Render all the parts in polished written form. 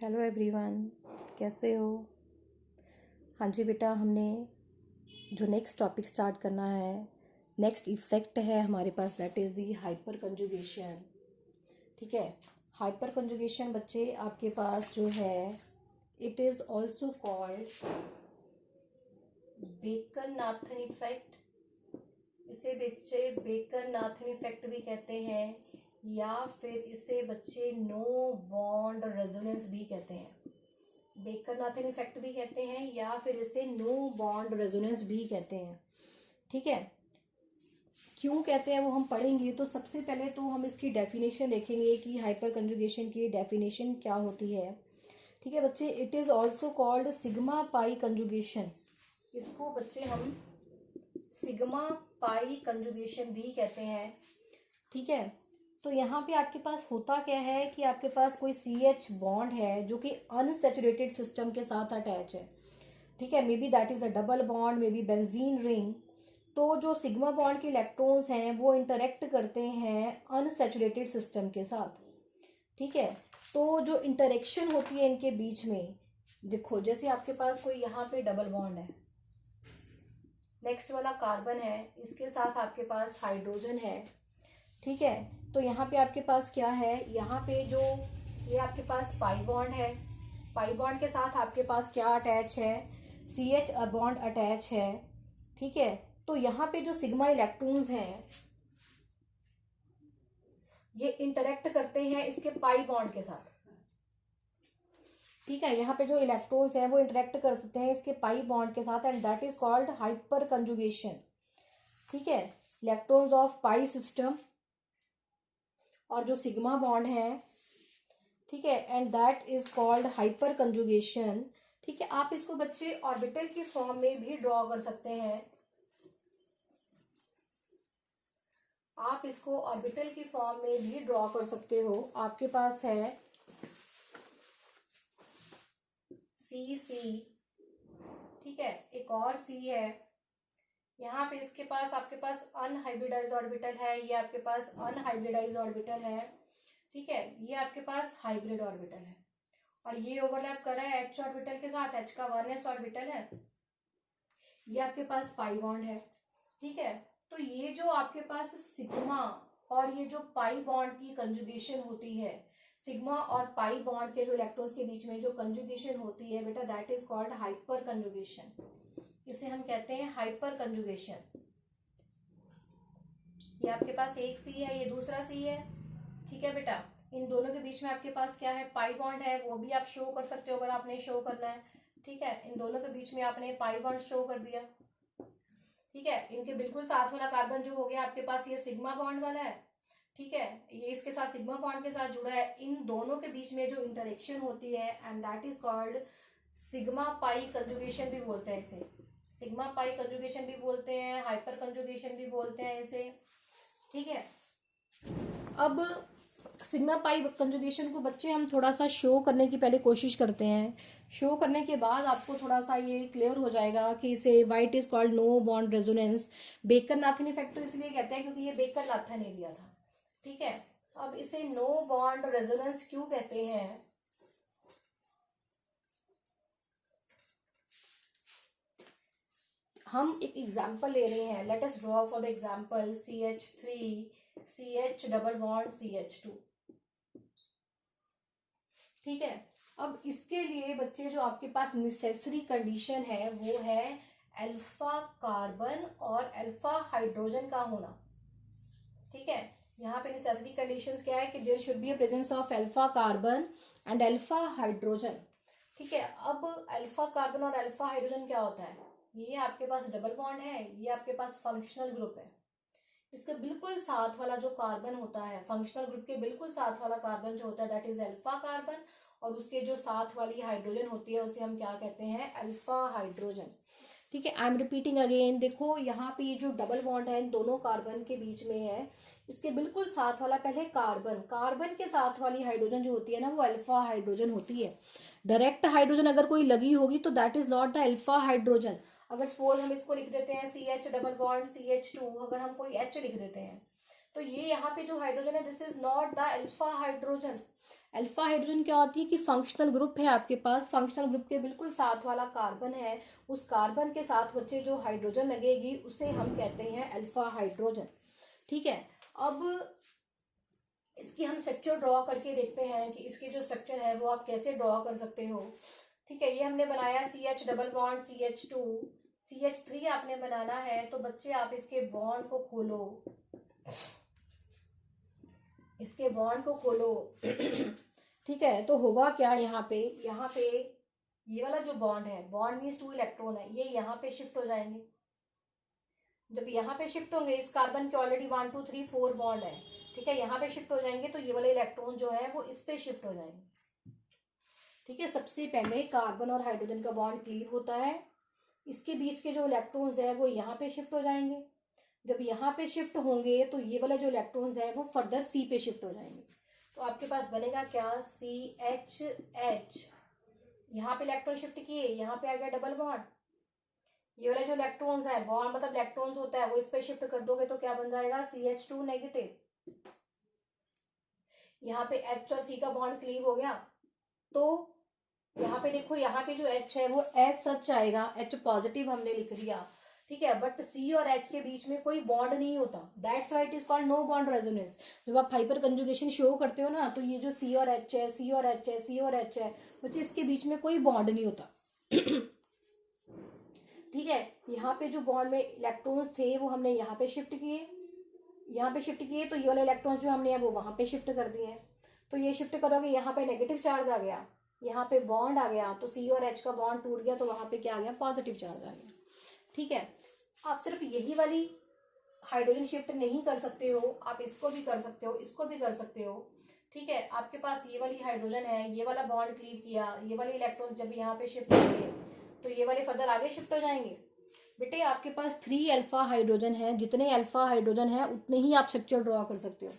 Hello everyone, कैसे हो। हाँ जी बेटा, हमने जो नेक्स्ट टॉपिक स्टार्ट करना है, नेक्स्ट इफ़ेक्ट है हमारे पास, that is the hyper conjugation. ठीक है, हाइपर कंजुगेशन बच्चे आपके पास जो है, it is also called Baker Nathan effect. इसे बच्चे बेकर नाथन इफेक्ट भी कहते हैं, या फिर इसे बच्चे नो बॉन्ड रेजोनेंस भी कहते हैं। बेकर नाथन इफेक्ट भी कहते हैं या फिर इसे नो बॉन्ड रेजोनेंस भी कहते हैं। ठीक है, क्यों कहते हैं वो हम पढ़ेंगे। तो सबसे पहले तो हम इसकी डेफिनेशन देखेंगे कि हाइपर कंजुगेशन की डेफिनेशन क्या होती है। ठीक है बच्चे, it is also called sigma pi conjugation. इसको बच्चे हम सिग्मा पाई कंजुगेशन भी कहते हैं। ठीक है, तो यहाँ पे आपके पास होता क्या है कि आपके पास कोई CH बॉन्ड है जो कि अनसैचुरेटेड सिस्टम के साथ अटैच है। ठीक है, may be that is a double bond, may be benzene ring. तो जो सिग्मा बॉन्ड के इलेक्ट्रॉन्स हैं वो इंटरेक्ट करते हैं अनसैचुरेटेड सिस्टम के साथ। ठीक है, तो जो इंटरेक्शन होती है इनके बीच में, देखो जैसे आपके पास कोई यहाँ पे डबल बॉन्ड है, नेक्स्ट वाला कार्बन है, इसके साथ आपके पास हाइड्रोजन है। ठीक है, तो यहाँ पे आपके पास क्या है, यहाँ पे जो ये आपके पास पाई बॉन्ड है, पाई बॉन्ड के साथ आपके पास क्या अटैच है, CH बॉन्ड अटैच है। ठीक है, तो यहाँ पे जो सिग्मा इलेक्ट्रॉन्स हैं ये इंटरेक्ट करते हैं इसके पाई बॉन्ड के साथ। ठीक है, यहाँ पे जो इलेक्ट्रॉन्स हैं वो इंटरेक्ट कर सकते हैं इसके पाई बॉन्ड के साथ, and that is called hyper conjugation. ठीक है, इलेक्ट्रॉन्स ऑफ पाई सिस्टम और जो सिग्मा बॉन्ड है, ठीक है, and that is called hyper conjugation. ठीक है, आप इसको बच्चे ऑर्बिटल की फॉर्म में भी ड्रॉ कर सकते हैं। आप इसको ऑर्बिटल की फॉर्म में भी ड्रॉ कर सकते हो। आपके पास है CC, ठीक है, एक और C है, यहाँ पे इसके पास आपके पास अनहाइब्रिडाइज ऑर्बिटल है, ये आपके पास अनहाइब्रिडाइज ऑर्बिटल है। ठीक है, ये आपके पास हाइब्रिड ऑर्बिटल है, और ये ओवरलैप कर रहा है H ऑर्बिटल के साथ, H का 1s ऑर्बिटल है, ये आपके पास पाई बॉन्ड है। ठीक है, तो ये जो आपके पास सिग्मा और ये जो पाई बॉन्ड की कंजुगेशन होती है, सिग्मा और पाई बॉन्ड के जो इलेक्ट्रॉन्स के बीच में जो कंजुगेशन होती है बेटा, that is called hyper conjugation. इसे हम कहते हैं हाइपर कंजुगेशन। ये आपके पास एक C है, ये दूसरा C है। ठीक है बेटा, इन दोनों के बीच में आपके पास क्या है, पाई बॉन्ड है, वो भी आप शो कर सकते हो अगर आपने शो करना है। ठीक है, इन दोनों के बीच में आपने पाई बॉन्ड शो कर दिया। ठीक है, इनके बिल्कुल साथ वाला कार्बन जो हो गया आपके पास, ये सिग्मा बॉन्ड वाला है। ठीक है, ये इसके साथ सिग्मा बॉन्ड के साथ जुड़ा है। इन दोनों के बीच में जो इंटरेक्शन होती है, and that is called sigma pi conjugation भी बोलते हैं इसे। सिग्मा पाई कंजुगेशन भी बोलते हैं, हाइपर कंजुगेशन भी बोलते हैं इसे। ठीक है, अब सिग्मा पाई कंजुगेशन को बच्चे हम थोड़ा सा शो करने की पहले कोशिश करते हैं। शो करने के बाद आपको थोड़ा सा ये क्लियर हो जाएगा कि इसे why it is called no bond resonance. Baker Nathan effect तो इसलिए कहते हैं क्योंकि ये बेकर नाथन एरिया था। ठीक है, अब इसे नो बॉन्ड रेजोनेंस क्यों कहते हैं, हम एक एग्जाम्पल ले रहे हैं। Let us draw for the example CH3 CH double bond CH2। ठीक है, अब इसके लिए बच्चे जो आपके पास नेसेसरी कंडीशन है वो है अल्फा कार्बन और अल्फा हाइड्रोजन का होना। ठीक है, यहाँ पे नेसेसरी कंडीशंस क्या है कि there should be a presence of alpha carbon and alpha hydrogen. ठीक है, अब अल्फा कार्बन और अल्फा हाइड्रोजन क्या होता है, ये आपके पास डबल बॉन्ड है, ये आपके पास फंक्शनल ग्रुप है। इसके बिल्कुल साथ वाला जो कार्बन होता है, फंक्शनल ग्रुप के बिल्कुल साथ वाला कार्बन जो होता है, दैट इज अल्फा कार्बन, और उसके जो साथ वाली हाइड्रोजन होती है उसे हम क्या कहते हैं, अल्फा हाइड्रोजन। ठीक है, आई एम रिपीटिंग अगेन। देखो यहाँ पे ये जो डबल बॉन्ड है इन दोनों कार्बन के बीच में है, इसके बिल्कुल साथ वाला पहले कार्बन, कार्बन के साथ वाली हाइड्रोजन जो होती है ना वो अल्फा हाइड्रोजन होती है। डायरेक्ट हाइड्रोजन अगर कोई लगी होगी तो that is not the alpha hydrogen. अगर सपोज हम इसको लिख देते हैं CH डबल बॉन्ड CH2, अगर हम कोई H लिख देते हैं तो ये यहाँ पे जो हाइड्रोजन है this is not the alpha hydrogen. Alpha hydrogen क्या होती है कि फंक्शनल ग्रुप है आपके पास, फंक्शनल ग्रुप के बिल्कुल साथ वाला कार्बन है, उस कार्बन के साथ बच्चे जो हाइड्रोजन लगेगी उसे हम कहते हैं अल्फा हाइड्रोजन। ठीक है, अब इसकी हम स्ट्रक्चर ड्रॉ करके देखते हैं कि इसकी जो स्ट्रक्चर है वो आप कैसे ड्रॉ कर सकते हो। ठीक है, ये हमने बनाया CH double bond CH2, CH3 आपने बनाना है। तो बच्चे आप इसके बॉन्ड को खोलो, इसके बॉन्ड को खोलो। ठीक है, तो होगा क्या, यहाँ पे ये वाला जो बॉन्ड है, बॉन्ड मीन्स 2 इलेक्ट्रॉन है, ये यहाँ पे शिफ्ट हो जाएंगे। जब यहाँ पे शिफ्ट होंगे, इस कार्बन के ऑलरेडी 1 2 3 4 बॉन्ड है, ठीक है, यहाँ पे शिफ्ट हो जाएंगे तो ये वाले इलेक्ट्रॉन जो है वो इस पे शिफ्ट हो जाएंगे। ठीक है, सबसे पहले कार्बन और हाइड्रोजन का बॉन्ड क्लीव होता है, इसके बीच के जो इलेक्ट्रॉन्स है वो यहाँ पे शिफ्ट हो जाएंगे। जब यहाँ पे शिफ्ट होंगे तो ये वाले जो इलेक्ट्रॉन्स है वो फर्दर C पे शिफ्ट हो जाएंगे। तो आपके पास बनेगा क्या, CHH, यहाँ पे इलेक्ट्रॉन शिफ्ट किए, यहाँ पे आ गया डबल बॉन्ड, ये वाले जो इलेक्ट्रॉन्स है, बॉन्ड मतलब इलेक्ट्रॉन्स होता है, वो इस पे शिफ्ट कर दोगे तो क्या बन जाएगा, CH2 नेगेटिव। यहाँ पे H और C का बॉन्ड क्लीव हो गया, तो यहाँ पे देखो, यहाँ पे जो H है वो एज सच आएगा, H पॉजिटिव हमने लिख दिया। ठीक है, बट C और H के बीच में कोई बॉन्ड नहीं होता, that's why it is called no bond resonance. जब आप हाइपर कंजुगेशन शो करते हो ना, तो ये जो C और H है, C और H है, C और H है, बच्चे इसके बीच में कोई बॉन्ड नहीं होता। ठीक है, यहाँ पे जो बॉन्ड में इलेक्ट्रॉन्स थे वो हमने यहाँ पे शिफ्ट किए, यहाँ पे शिफ्ट किए, तो ये वाले इलेक्ट्रॉन्स जो हमने है वो वहाँ पे शिफ्ट कर दिए हैं। तो ये शिफ्ट करोगे, यहाँ पे नेगेटिव चार्ज आ गया, यहाँ पे बॉन्ड आ गया, तो C और H का बॉन्ड टूट गया, तो वहाँ पे क्या आ गया, पॉजिटिव चार्ज आ गया। ठीक है, आप सिर्फ यही वाली हाइड्रोजन शिफ्ट नहीं कर सकते हो, आप इसको भी कर सकते हो, इसको भी कर सकते हो। ठीक है, आपके पास ये वाली हाइड्रोजन है, ये वाला बॉन्ड क्लीव किया, ये वाले इलेक्ट्रॉन जब यहाँ पे शिफ्ट होंगे तो ये वाले फर्दर आगे शिफ्ट हो जाएंगे। बेटे आपके पास 3 अल्फा हाइड्रोजन है, जितने अल्फा हाइड्रोजन है उतने ही आप स्ट्रक्चर ड्रॉ कर सकते हो।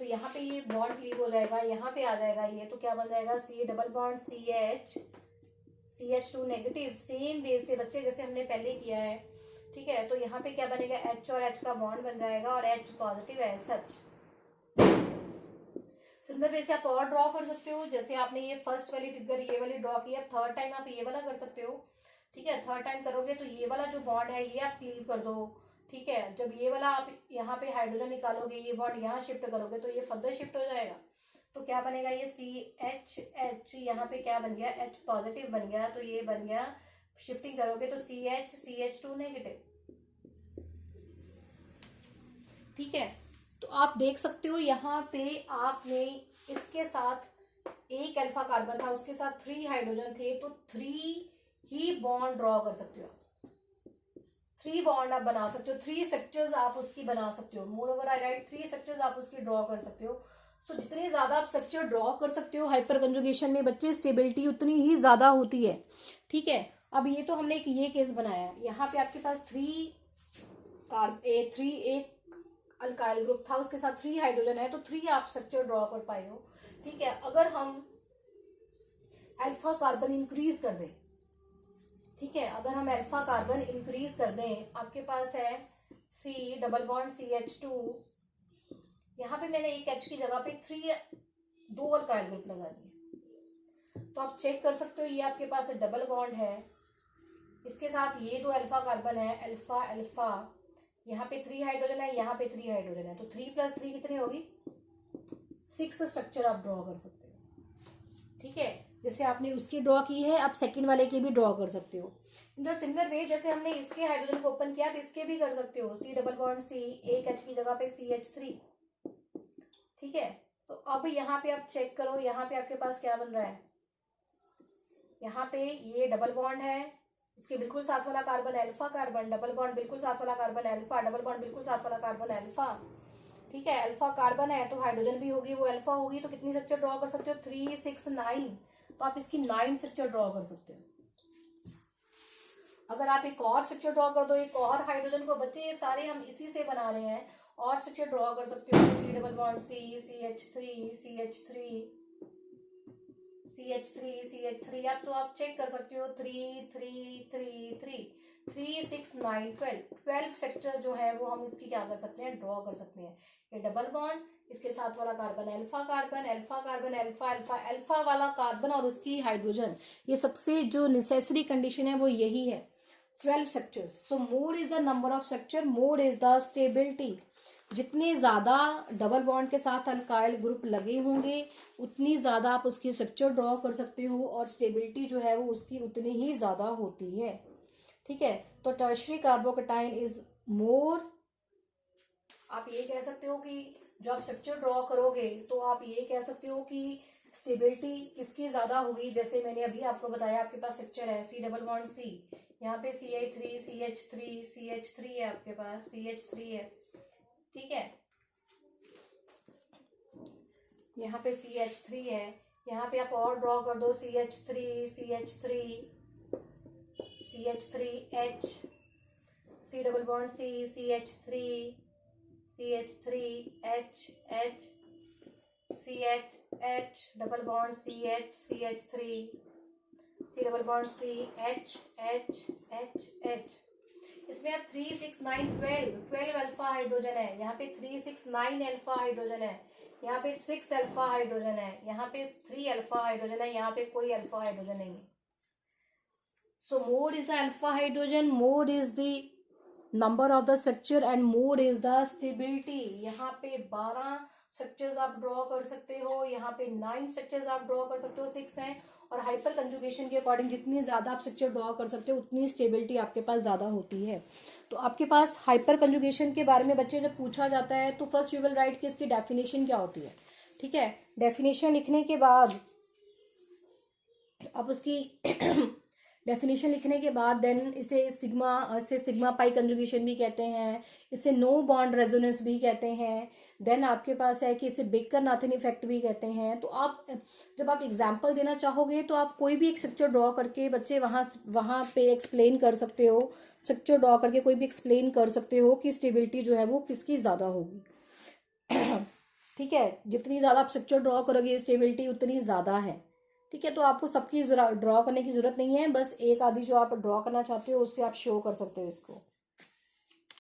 तो यहाँ पे ये बॉन्ड क्लीव हो जाएगा, यहाँ पे आ जाएगा ये, तो क्या बन जाएगा, C double bond CH, CH2 negative, same way से बच्चे जैसे हमने पहले किया है। ठीक है, तो यहाँ पे क्या बनेगा, H और H का बॉन्ड बन जाएगा और H पॉजिटिव है सच। सुंदर वे से आप और ड्रॉ कर सकते हो, जैसे आपने ये फर्स्ट वाली फिगर ये वाली ड्रॉ की है, थर्ड टाइम आप ये वाला कर सकते हो। ठीक है, थर्ड टाइम करोगे तो ये वाला जो बॉन्ड है ये आप क्लीव कर दो। ठीक है, जब ये वाला आप यहाँ पे हाइड्रोजन निकालोगे, ये बॉन्ड यहाँ शिफ्ट करोगे तो ये फर्दर शिफ्ट हो जाएगा, तो क्या बनेगा, ये CH, यहाँ पे क्या बन गया, H पॉजिटिव बन गया, तो ये बन गया, शिफ्टिंग करोगे तो CH CH2 नेगेटिव। ठीक है, तो आप देख सकते हो यहाँ पे आपने इसके साथ एक अल्फा कार्बन था, उसके साथ 3 हाइड्रोजन थे, तो 3 ही बॉन्ड ड्रॉ कर सकते हो, 3 बॉन्ड आप बना सकते हो, 3 स्ट्रक्चर्स आप उसकी बना सकते हो। मोर ओवर आई राइट 3 स्ट्रक्चर्स आप उसकी ड्रॉ कर सकते हो। सो जितने ज्यादा आप स्ट्रक्चर ड्रॉ कर सकते हो हाइपर कंजुगेशन में बच्चे, स्टेबिलिटी उतनी ही ज्यादा होती है। ठीक है, अब ये तो हमने एक ये केस बनाया, यहाँ पे आपके पास 3 एक अल्काइल ग्रुप था, उसके साथ 3 हाइड्रोजन है, तो 3 आप स्ट्रक्चर ड्रॉ कर पाए हो। ठीक है, अगर हम अल्फा कार्बन इंक्रीज कर दें, ठीक है, अगर हम अल्फा कार्बन इंक्रीज कर दें, आपके पास है C डबल बॉन्ड CH2, यहाँ पे मैंने एक H की जगह पे 2 अल्काइल ग्रुप लगा दिए, तो आप चेक कर सकते हो, ये आपके पास डबल बॉन्ड है, इसके साथ ये 2 अल्फा कार्बन है, अल्फा अल्फा, यहाँ पे 3 हाइड्रोजन है, यहाँ पे 3 हाइड्रोजन है, तो 3 + 3 कितनी होगी, 6 स्ट्रक्चर आप ड्रॉ कर सकते हो। ठीक है, जैसे आपने उसकी ड्रॉ की है, आप सेकंड वाले की भी ड्रॉ कर सकते हो। इन द सिमिलर वे जैसे हमने इसके हाइड्रोजन को ओपन किया, आप इसके भी कर सकते हो, C डबल बॉन्ड C, एक H की जगह पे CH3। ठीक है, तो अब यहाँ पे आप चेक करो, यहाँ पे आपके पास क्या बन रहा है, यहाँ पे ये डबल बॉन्ड है, इसके बिल्कुल साथ वाला carbon alpha carbon, double bond बिल्कुल साथ वाला कार्बन अल्फा, डबल बॉन्ड बिल्कुल साथ वाला कार्बन अल्फा। ठीक है, अल्फा कार्बन है तो हाइड्रोजन भी होगी, वो अल्फा होगी, तो कितनी स्ट्रक्चर ड्रॉ कर सकते हो, 3 6 9, तो आप इसकी 9 स्ट्रक्चर ड्रॉ कर सकते हो। अगर आप एक और स्ट्रक्चर ड्रॉ कर दो, एक और हाइड्रोजन को, बच्चे ये सारे हम इसी से बना रहे हैं, और स्ट्रक्चर ड्रॉ कर सकते हो, C double bond C, CH3 CH3 CH3 CH3, आप तो आप चेक कर सकते हो, 3 3 3 3 3 6 9 12 स्ट्रक्चर जो है वो हम इसकी क्या कर सकते हैं, ड्रॉ कर सकते हैं। ये डबल बॉन्ड, इसके साथ वाला carbon alpha carbon, alpha carbon, alpha alpha, alpha वाला कार्बन और उसकी हाइड्रोजन, ये सबसे जो नेसेसरी कंडीशन है वो यही है, 12 structures. So more is the number of structure, more is the stability. जितने ज़्यादा डबल बॉन्ड के साथ अल्काइल ग्रुप लगे होंगे उतनी ज़्यादा आप उसकी स्ट्रक्चर ड्रॉ कर सकते हो और स्टेबिलिटी जो है वो उसकी उतनी ही ज़्यादा होती है। ठीक है, तो टर्शरी कार्बोकेटाइन इज मोर, आप ये कह सकते हो कि जब आप स्ट्रक्चर ड्रॉ करोगे तो आप ये कह सकते हो कि स्टेबिलिटी किसकी ज़्यादा होगी। जैसे मैंने अभी आपको बताया, आपके पास स्ट्रक्चर है सी डबल बॉन्ड सी, यहाँ पे CH3 CH3 CH3 है, आपके पास CH3 है। ठीक है, यहाँ पे CH3 है, यहाँ पे आप और ड्रॉ कर दो CH3 CH3 CH3H, C double bond C CH3 CH3H H CH double bond CH CH3 C double bond C H H H H। इसमें अब 3 6 9 12 अल्फा हाइड्रोजन है, यहाँ पे 3 6 9 अल्फा हाइड्रोजन है, यहाँ पे 6 अल्फा हाइड्रोजन है, यहाँ पे 3 अल्फा हाइड्रोजन है, यहाँ पे कोई अल्फा हाइड्रोजन नहीं है। So more is the alpha hydrogen, more is the number of the structure and more is the stability. यहाँ पे 12 स्ट्रक्चर्स आप ड्रॉ कर सकते हो, यहाँ पे 9 स्ट्रक्चर्स आप ड्रॉ कर सकते हो, 6 हैं। और हाइपर कंजुगेशन के अकॉर्डिंग जितनी ज़्यादा आप स्ट्रक्चर ड्रॉ कर सकते हो उतनी स्टेबिलिटी आपके पास ज़्यादा होती है। तो आपके पास हाइपर कंजुगेशन के बारे में बच्चे जब पूछा जाता है तो फर्स्ट यू विल राइट कि इसकी डेफिनेशन क्या होती है। ठीक है, डेफिनेशन लिखने के बाद आप उसकी डेफिनेशन लिखने के बाद देन इसे सिग्मा पाई कंजुगेशन भी कहते हैं, इसे नो बॉन्ड रेजोनेंस भी कहते हैं। देन आपके पास है कि इसे बेकर नाथन इफेक्ट भी कहते हैं। तो आप जब आप एग्जांपल देना चाहोगे तो आप कोई भी एक स्ट्रक्चर ड्रॉ करके बच्चे वहाँ पे एक्सप्लेन कर सकते हो, स्ट्रक्चर ड्रॉ करके कोई भी एक्सप्लेन कर सकते हो कि स्टेबिलिटी जो है वो किसकी ज़्यादा होगी। ठीक है, जितनी ज़्यादा आप स्ट्रक्चर ड्रॉ करोगे स्टेबिलिटी उतनी ज़्यादा है। ठीक है, तो आपको सबकी ड्रॉ करने की ज़रूरत नहीं है, बस एक आधी जो आप ड्रॉ करना चाहते हो उससे आप शो कर सकते हो इसको।